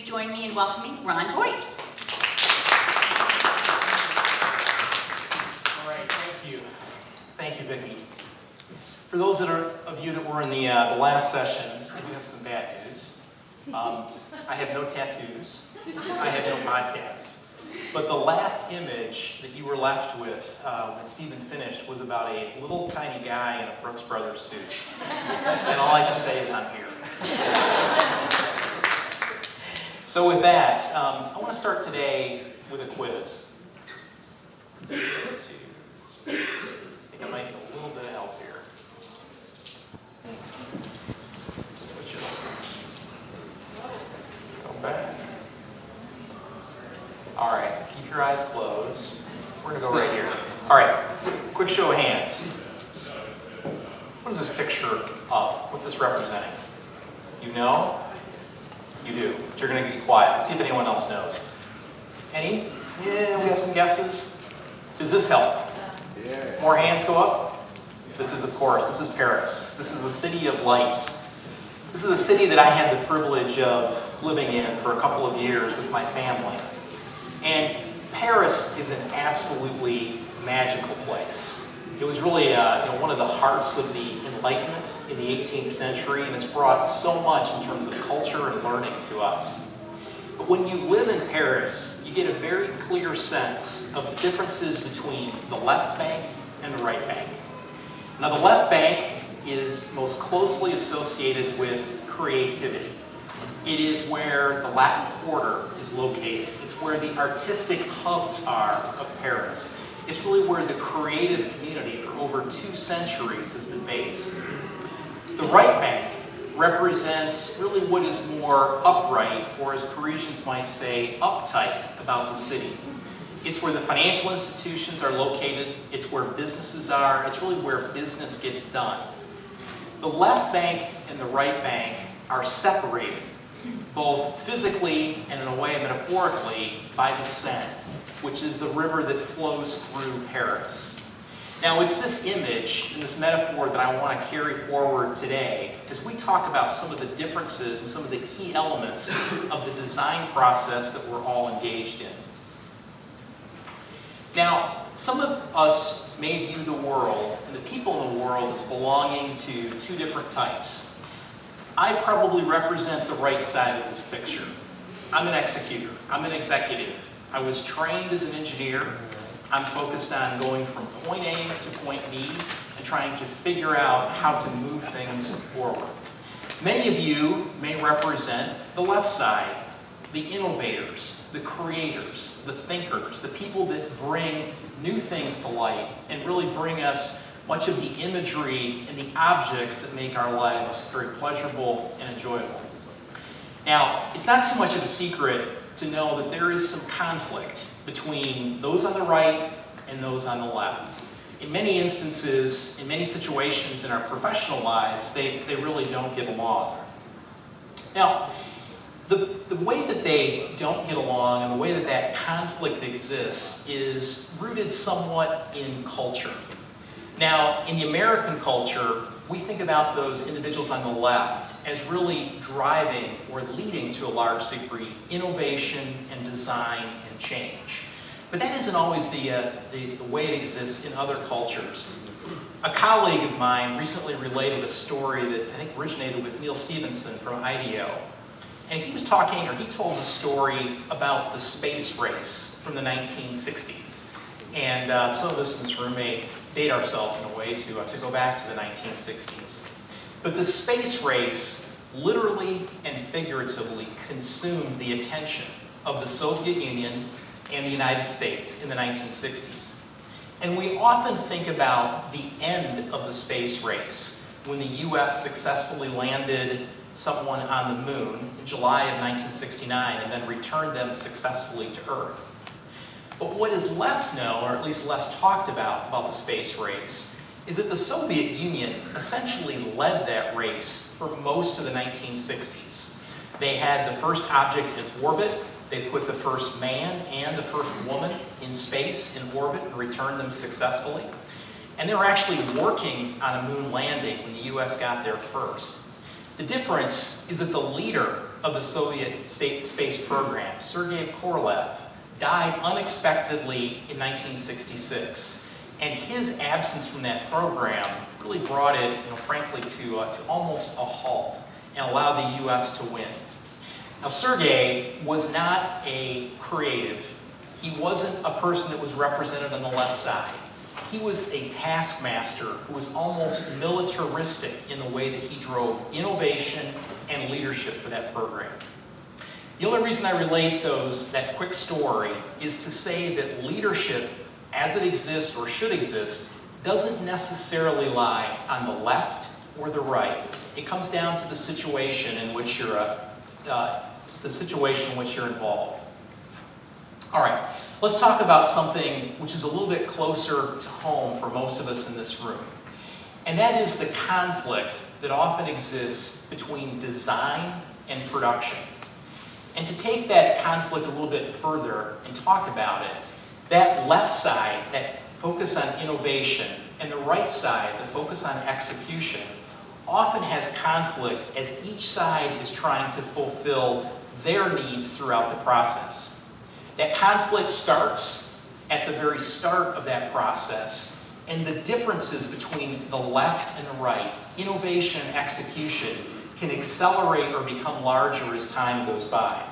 please join me in welcoming Ron Voigt. All right, thank you. Thank you, Vicki. For those of you that were in the last session, I do have some bad news. I have no tattoos. I have no podcasts. But the last image that you were left with when Stephen finished was about a little tiny guy in a Brooks Brothers suit. And all I can say is I'm here. So with that, I want to start today with a quiz. I think I might need a little bit of help here. Switch it over. Go back. All right, keep your eyes closed. We're going to go right here. All right, quick show of hands. What is this picture of? What's this representing? You know? You do, but you're going to be quiet. Let's see if anyone else knows. Any? Yeah, we have some guesses. Does this help? Yeah. More hands go up? This is, of course, this is Paris. This is the city of lights. This is a city that I had the privilege of living in for a couple of years with my family. And Paris is an absolutely magical place. It was really one of the hearts of the Enlightenment in the 18th century, and it's brought so much in terms of culture and learning to us. But when you live in Paris, you get a very clear sense of the differences between the left bank and the right bank. Now, the left bank is most closely associated with creativity. It is where the Latin Quarter is located. It's where the artistic hubs are of Paris. It's really where the creative community for over 2 centuries has been based. The right bank represents really what is more upright, or as Parisians might say, uptight about the city. It's where the financial institutions are located. It's where businesses are. It's really where business gets done. The left bank and the right bank are separated, both physically and in a way metaphorically, by the Seine, which is the river that flows through Paris. Now, it's this image and this metaphor that I want to carry forward today as we talk about some of the differences and some of the key elements of the design process that we're all engaged in. Now, some of us may view the world and the people in the world as belonging to 2 different types. I probably represent the right side of this picture. I'm an executor. I'm an executive. I was trained as an engineer. I'm focused on going from point A to point B and trying to figure out how to move things forward. Many of you may represent the left side, the innovators, the creators, the thinkers, the people that bring new things to light and really bring us much of the imagery and the objects that make our lives very pleasurable and enjoyable. Now, it's not too much of a secret to know that there is some conflict between those on the right and those on the left. In many instances, in many situations in our professional lives, they really don't get along. Now, the way that they don't get along and the way that that conflict exists is rooted somewhat in culture. Now, in the American culture, we think about those individuals on the left as really driving or leading to a large degree innovation and design and change. But that isn't always the way it exists in other cultures. A colleague of mine recently related a story that I think originated with Neil Stephenson from IDEO. And he was talking, or he told a story about the space race from the 1960s. And some of us in this room may date ourselves in a way to go back to the 1960s. But the space race literally and figuratively consumed the attention of the Soviet Union and the United States in the 1960s. And we often think about the end of the space race when the US successfully landed someone on the moon in July of 1969 and then returned them successfully to Earth. But what is less known, or at least less talked about the space race, is that the Soviet Union essentially led that race for most of the 1960s. They had the first object in orbit. They put the first man and the first woman in space, in orbit, and returned them successfully. And they were actually working on a moon landing when the US got there first. The difference is that the leader of the Soviet state space program, Sergei Korolev, died unexpectedly in 1966. And his absence from that program really brought it, frankly, to almost a halt and allowed the U.S. to win. Now, Sergei was not a creative. He wasn't a person that was represented on the left side. He was a taskmaster who was almost militaristic in the way that he drove innovation and leadership for that program. The only reason I relate that quick story is to say that leadership, as it exists or should exist, doesn't necessarily lie on the left or the right. It comes down to the situation in which you're involved. All right, let's talk about something which is a little bit closer to home for most of us in this room. And that is the conflict that often exists between design and production. And to take that conflict a little bit further and talk about it, that left side, that focus on innovation, and the right side, the focus on execution, often has conflict as each side is trying to fulfill their needs throughout the process. That conflict starts at the very start of that process, and the differences between the left and the right, innovation and execution, can accelerate or become larger as time goes by.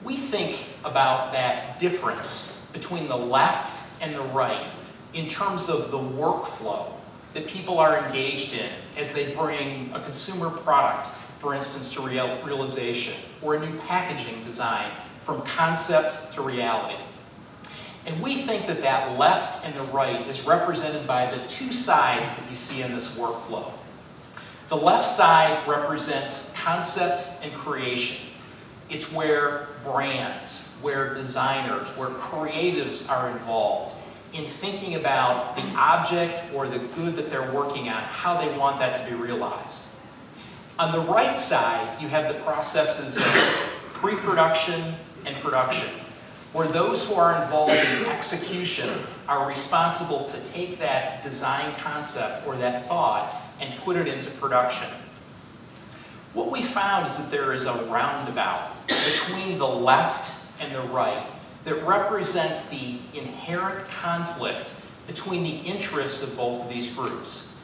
We think about that difference between the left and the right in terms of the workflow that people are engaged in as they bring a consumer product, for instance, to realization, or a new packaging design from concept to reality. And we think that that left and the right is represented by the two sides that you see in this workflow. The left side represents concept and creation. It's where brands, where designers, where creatives are involved in thinking about the object or the good that they're working on, how they want that to be realized. On the right side, you have the processes of pre-production and production, where those who are involved in execution are responsible to take that design concept or that thought and put it into production. What we found is that there is a roundabout between the left and the right that represents the inherent conflict between the interests of both of these groups.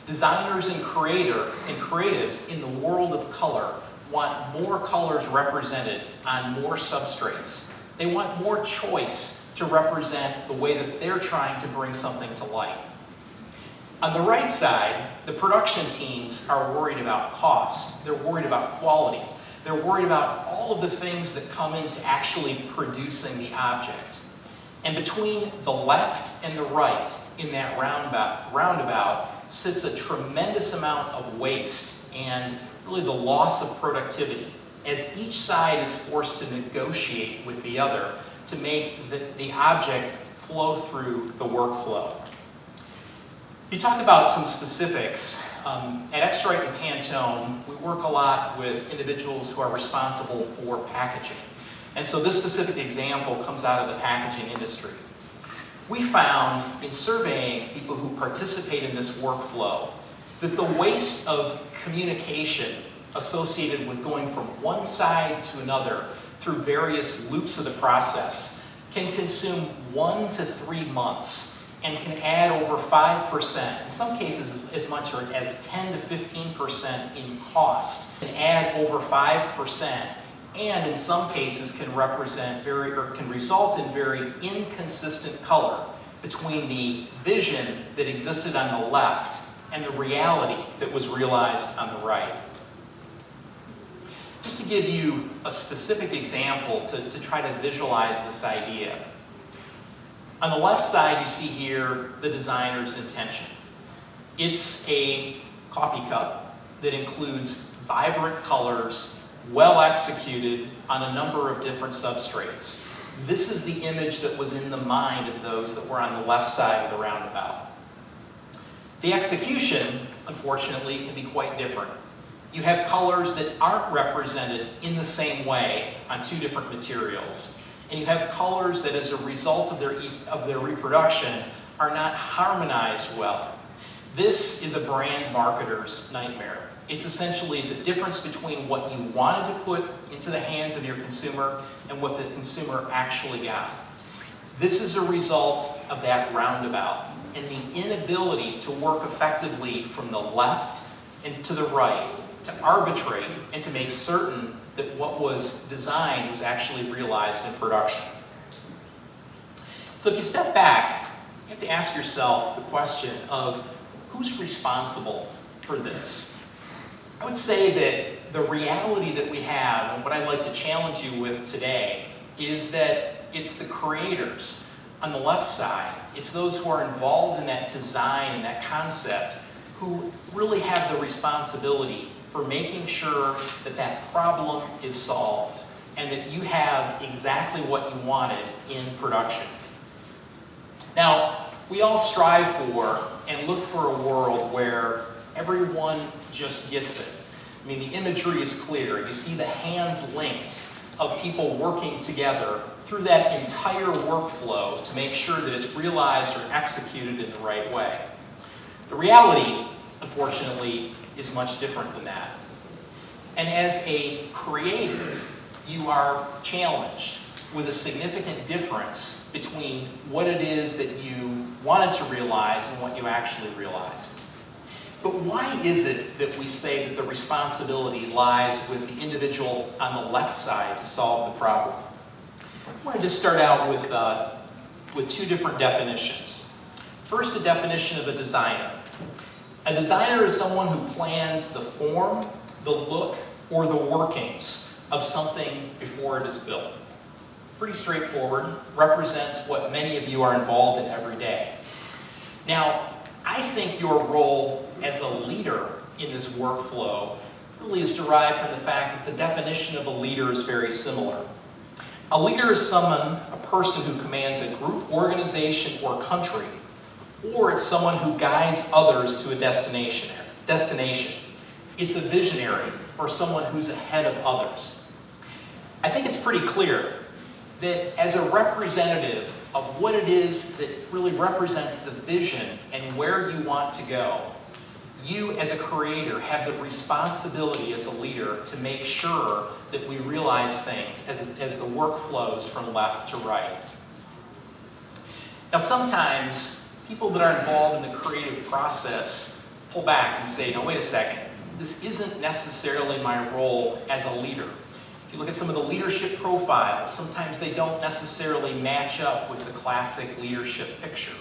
Designers and creatives in the world of color want more colors represented on more substrates. They want more choice to represent the way that they're trying to bring something to light. On the right side, the production teams are worried about cost. They're worried about quality. They're worried about all of the things that come into actually producing the object. And between the left and the right, in that roundabout sits a tremendous amount of waste and really the loss of productivity, as each side is forced to negotiate with the other to make the object flow through the workflow. You talk about some specifics. At X-Rite and Pantone, we work a lot with individuals who are responsible for packaging. And so this specific example comes out of the packaging industry. We found in surveying people who participate in this workflow that the waste of communication associated with going from one side to another through various loops of the process can consume 1 to 3 months and can add over 5%, in some cases as much as 10 to 15% in cost, can add over 5%, and in some cases can result in very inconsistent color between the vision that existed on the left and the reality that was realized on the right. Just to give you a specific example to try to visualize this idea. On the left side, you see here the designer's intention. It's a coffee cup that includes vibrant colors, well executed on a number of different substrates. This is the image that was in the mind of those that were on the left side of the roundabout. The execution, unfortunately, can be quite different. You have colors that aren't represented in the same way on two different materials. And you have colors that, as a result of their reproduction, are not harmonized well. This is a brand marketer's nightmare. It's essentially the difference between what you wanted to put into the hands of your consumer and what the consumer actually got. This is a result of that roundabout and the inability to work effectively from the left and to the right, to arbitrate and to make certain that what was designed was actually realized in production. So if you step back, you have to ask yourself the question of who's responsible for this? I would say that the reality that we have, and what I'd like to challenge you with today, is that it's the creators on the left side. It's those who are involved in that design and that concept who really have the responsibility for making sure that that problem is solved and that you have exactly what you wanted in production. Now, we all strive for and look for a world where everyone just gets it. I mean, the imagery is clear. You see the hands linked of people working together through that entire workflow to make sure that it's realized or executed in the right way. The reality, unfortunately, is much different than that. And as a creative, you are challenged with a significant difference between what it is that you wanted to realize and what you actually realized. But why is it that we say that the responsibility lies with the individual on the left side to solve the problem? I want to just start out with two different definitions. First, a definition of a designer. A designer is someone who plans the form, the look, or the workings of something before it is built. Pretty straightforward, represents what many of you are involved in every day. Now, I think your role as a leader in this workflow really is derived from the fact that the definition of a leader is very similar. A leader is a person who commands a group, organization, or country, or it's someone who guides others to a destination. It's a visionary, or someone who's ahead of others. I think it's pretty clear that as a representative of what it is that really represents the vision and where you want to go, you as a creator have the responsibility as a leader to make sure that we realize things as the work flows from left to right. Now sometimes people that are involved in the creative process pull back and say, no, wait a second, this isn't necessarily my role as a leader. If you look at some of the leadership profiles, sometimes they don't necessarily match up with the classic leadership picture.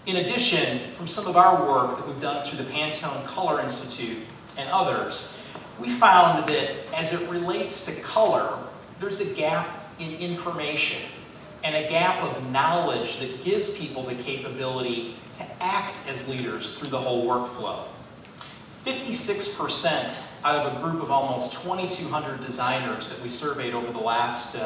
In addition, from some of our work that we've done through the Pantone Color Institute and others, we found that as it relates to color, there's a gap in information and a gap of knowledge that gives people the capability to act as leaders through the whole workflow. 56% out of a group of almost 2,200 designers that we surveyed over the last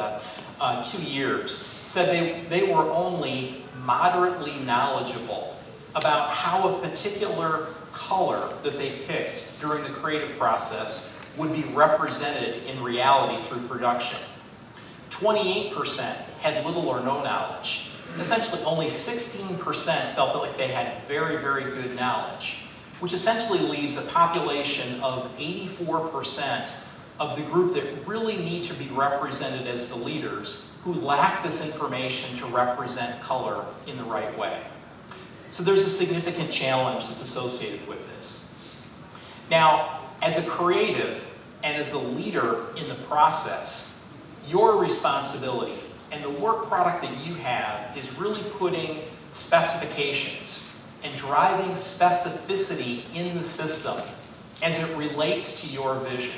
2 years said they were only moderately knowledgeable about how a particular color that they picked during the creative process would be represented in reality through production. 28% had little or no knowledge. Essentially, only 16% felt like they had very, very good knowledge, which essentially leaves a population of 84% of the group that really need to be represented as the leaders who lack this information to represent color in the right way. So there's a significant challenge that's associated with this. Now, as a creative and as a leader in the process, your responsibility and the work product that you have is really putting specifications and driving specificity in the system as it relates to your vision.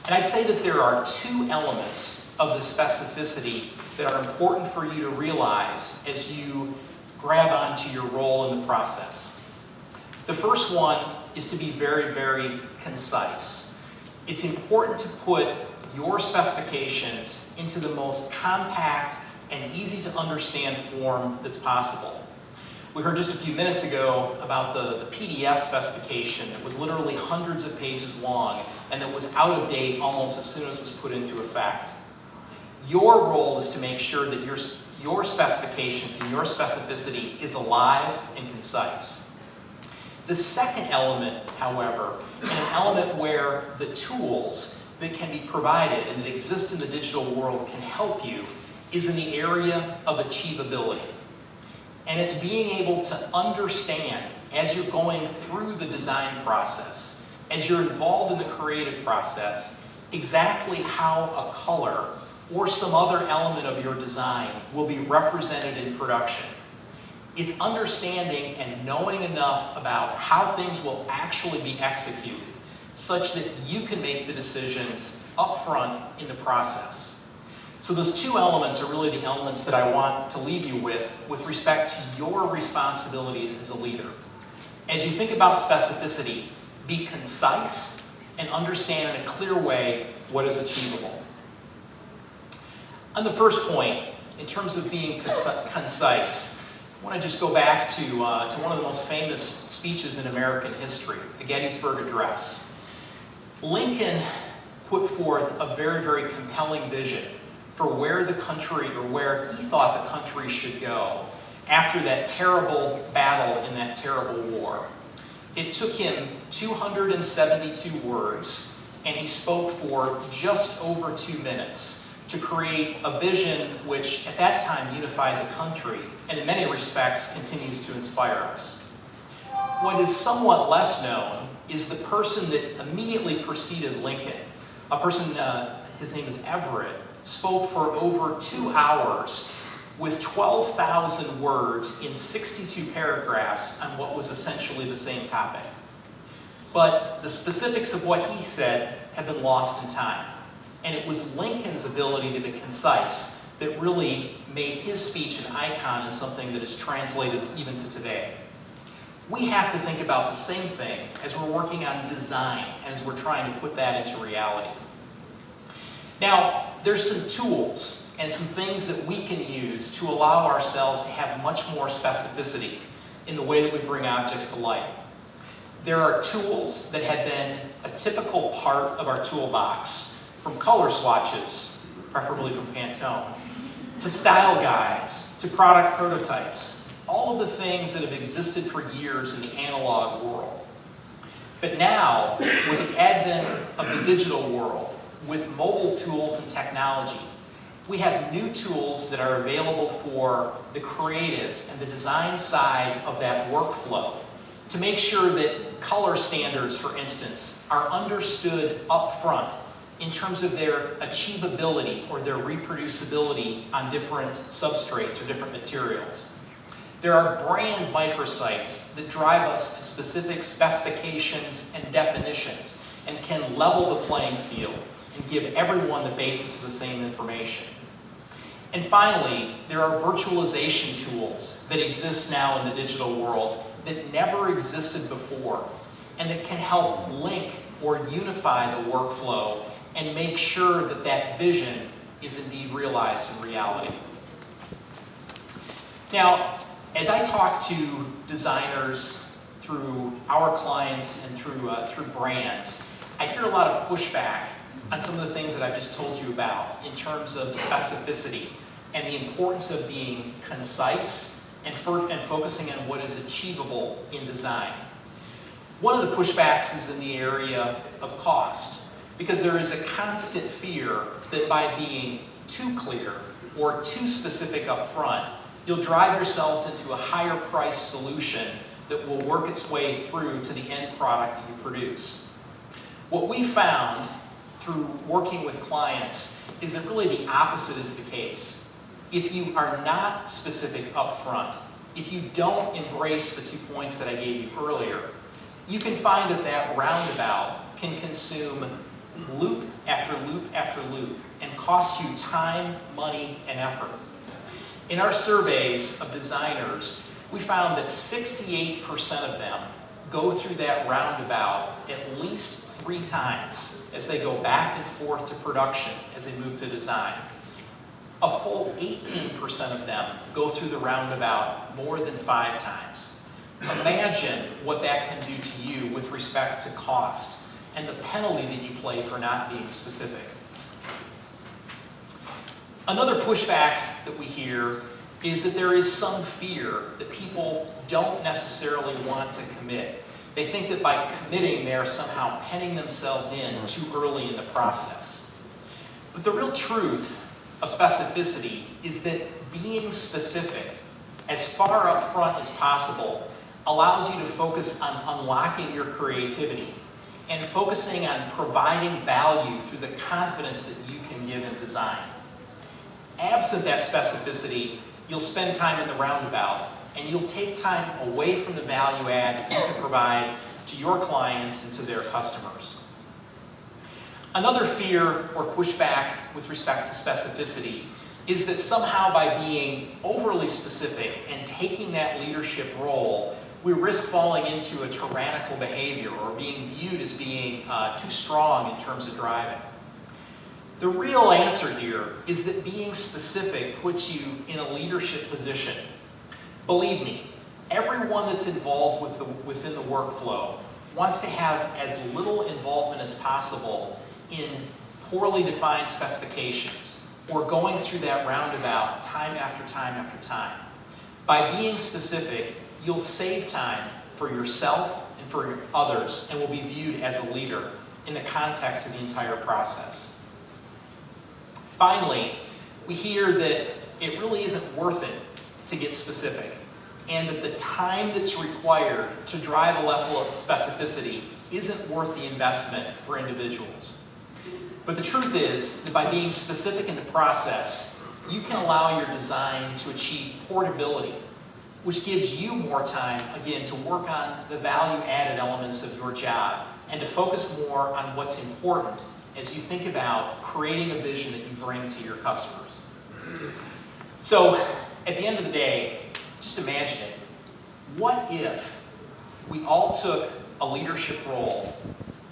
And I'd say that there are two elements of the specificity that are important for you to realize as you grab onto your role in the process. The first one is to be very, very concise. It's important to put your specifications into the most compact and easy to understand form that's possible. We heard just a few minutes ago about the PDF specification that was literally hundreds of pages long and that was out of date almost as soon as it was put into effect. Your role is to make sure that your specifications and your specificity is alive and concise. The second element, however, and an element where the tools that can be provided and that exist in the digital world can help you, is in the area of achievability. And it's being able to understand, as you're going through the design process, as you're involved in the creative process, exactly how a color or some other element of your design will be represented in production. It's understanding and knowing enough about how things will actually be executed such that you can make the decisions up front in the process. So those two elements are really the elements that I want to leave you with respect to your responsibilities as a leader. As you think about specificity, be concise and understand in a clear way what is achievable. On the first point, in terms of being concise, I want to just go back to one of the most famous speeches in American history, the Gettysburg Address. Lincoln put forth a very, very compelling vision for where the country, or where he thought the country should go after that terrible battle in that terrible war. It took him 272 words, and he spoke for just over 2 minutes to create a vision which at that time unified the country, and in many respects continues to inspire us. What is somewhat less known is the person that immediately preceded Lincoln, a person, his name is Everett, spoke for over 2 hours with 12,000 words in 62 paragraphs on what was essentially the same topic. But the specifics of what he said have been lost in time. And it was Lincoln's ability to be concise that really made his speech an icon and something that is translated even to today. We have to think about the same thing as we're working on design and as we're trying to put that into reality. Now, there's some tools and some things that we can use to allow ourselves to have much more specificity in the way that we bring objects to life. There are tools that have been a typical part of our toolbox, from color swatches, preferably from Pantone, to style guides, to product prototypes, all of the things that have existed for years in the analog world. But now, with the advent of the digital world, with mobile tools and technology, we have new tools that are available for the creatives and the design side of that workflow to make sure that color standards, for instance, are understood up front in terms of their achievability or their reproducibility on different substrates or different materials. There are brand microsites that drive us to specific specifications and definitions and can level the playing field and give everyone the basis of the same information. And finally, there are virtualization tools that exist now in the digital world that never existed before, and that can help link or unify the workflow and make sure that that vision is indeed realized in reality. Now, as I talk to designers through our clients and through brands, I hear a lot of pushback on some of the things that I've just told you about in terms of specificity and the importance of being concise and focusing on what is achievable in design. One of the pushbacks is in the area of cost, because there is a constant fear that by being too clear or too specific up front, you'll drive yourselves into a higher price solution that will work its way through to the end product that you produce. What we found through working with clients is that really the opposite is the case. If you are not specific up front, if you don't embrace the 2 points that I gave you earlier, you can find that that roundabout can consume loop after loop after loop and cost you time, money, and effort. In our surveys of designers, we found that 68% of them go through that roundabout at least 3 times as they go back and forth to production as they move to design. A full 18% of them go through the roundabout more than 5 times. Imagine what that can do to you with respect to cost and the penalty that you pay for not being specific. Another pushback that we hear is that there is some fear that people don't necessarily want to commit They think that by committing, they're somehow penning themselves in too early in the process. But the real truth of specificity is that being specific as far up front as possible allows you to focus on unlocking your creativity and focusing on providing value through the confidence that you can give in design. Absent that specificity, you'll spend time in the roundabout and you'll take time away from the value add that you can provide to your clients and to their customers. Another fear or pushback with respect to specificity is that somehow by being overly specific and taking that leadership role, we risk falling into a tyrannical behavior or being viewed as being too strong in terms of driving. The real answer here is that being specific puts you in a leadership position. Believe me, everyone that's involved within the workflow wants to have as little involvement as possible in poorly defined specifications or going through that roundabout time after time after time. By being specific, you'll save time for yourself and for others and will be viewed as a leader in the context of the entire process. Finally, we hear that it really isn't worth it to get specific and that the time that's required to drive a level of specificity isn't worth the investment for individuals. But the truth is that by being specific in the process, you can allow your design to achieve portability, which gives you more time, again, to work on the value-added elements of your job and to focus more on what's important as you think about creating a vision that you bring to your customers. So, at the end of the day, just imagine it. What if we all took a leadership role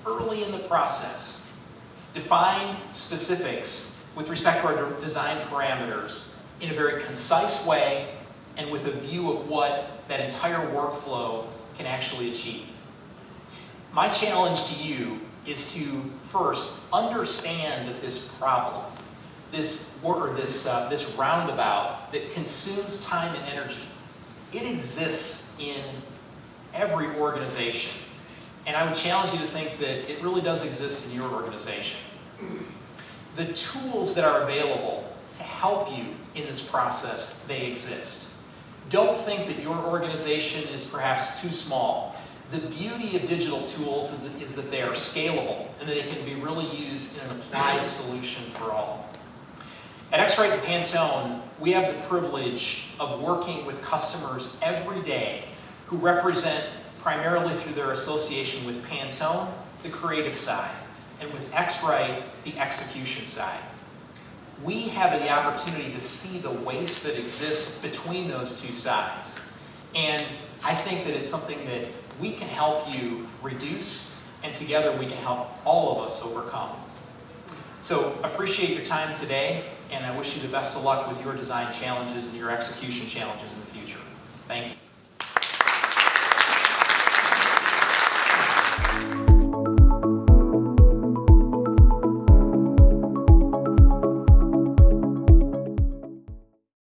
early in the process, defined specifics with respect to our design parameters in a very concise way and with a view of what that entire workflow can actually achieve? My challenge to you is to first understand that this problem, this roundabout that consumes time and energy, it exists in every organization. And I would challenge you to think that it really does exist in your organization. The tools that are available to help you in this process, they exist. Don't think that your organization is perhaps too small. The beauty of digital tools is that they are scalable and that they can be really used in an applied solution for all. At X-Rite and Pantone, we have the privilege of working with customers every day who represent primarily through their association with Pantone, the creative side, and with X-Rite, the execution side. We have the opportunity to see the waste that exists between those two sides. And I think that it's something that we can help you reduce, and together we can help all of us overcome. So appreciate your time today, and I wish you the best of luck with your design challenges and your execution challenges in the future. Thank you.